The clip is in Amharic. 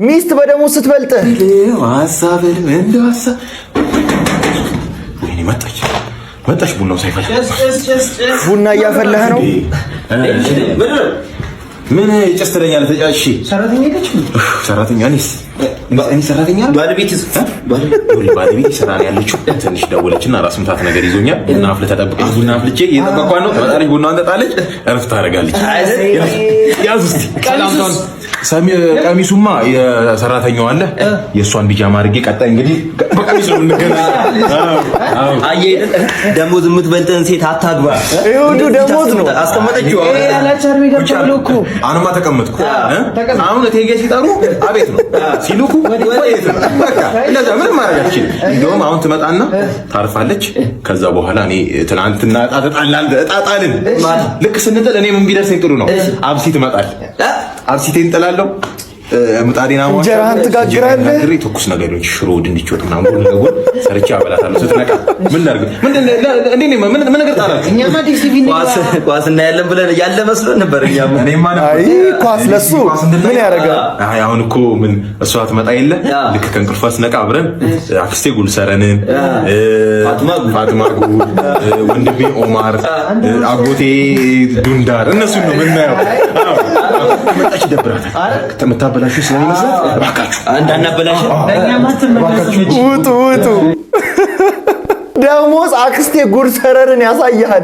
ሚስት በደሙ ስትበልጥ ሐሳብን እንደው ሐሳብ ወይኔ መጣች ቡናው ሳይፈላ ቡና እያፈላህ ነው። ምን ጭስ ትለኛለህ? እሺ ሰራተኛ ነች። ሰራተኛ ነኝ። እኔ ሰራተኛ ባለቤት ስራ ነው ያለችው። ትንሽ ደወለችና ራስ ምታት ነገር ይዞኛል። ቡና አፍልተህ ጠብቀኝ። ቡና አፍልቼ እየጠበኳት ነው። ትመጣለች፣ ቡናዋን ጠጣለች፣ እረፍት ታደርጋለች። ያዝ እስኪ ሰላምታውን ቀሚሱማ የሰራተኛው አለ። የእሷን ቢጃማ አድርጌ ቀጣይ እንግዲህ በቀሚሱ ነው እንገናኝ። አየህ ደሞዝ የምትበልጥን ሴት አታግባ። ይሁዱ ደሞዝ ነው አስቀመጠችው። አሁንማ ተቀመጥኩ። አሁን እቴጌ ሲጠሩ አቤት ነው ሲሉኩ ወዴት ነው። በቃ እንደዛ ምንም ማድረግ አልችልም። እንደውም አሁን ትመጣና ታርፋለች። ከዛ በኋላ እኔ ትናንትና እጣጣልን ልክ ስንጥል እኔ ምን ቢደርሰኝ ጥሩ ነው። አብሲ ትመጣል። አብሲቴን እንጥላለሁ። ምጣዴና ማውጫ እንጀራህን ትጋግራለህ። ግሬ ትኩስ ነገሮች ሽሮ ድንች ወጥ ምናምን ሁሉ ነገር ሰርቼ አበላታለሁ። ስትነቃ ምን ላድርግ? ምን ነገር ጣላት? እኛማ ዲሲቪ ኳስ እናያለን ብለን ያለ መስሎን ነበር። እኔማ አይ ኳስ ለሱ ምን ያደርጋል? አይ አሁን እኮ ምን እሷ ትመጣ የለ ልክ ከእንቅልፏ ስነቃ አብረን አክስቴ ጉልሰረንን፣ ፋጥማ ጉል፣ ወንድሜ ኦማር፣ አጎቴ ዱንዳር እነሱን ነው የምናየው። መጣች ይደብራታል። ተመታበላሽ ስለሚመስላት እባካችሁ እንዳናበላሽ ውጡ። ደሞዝ አክስቴ ጉድ ሰረርን ያሳያል።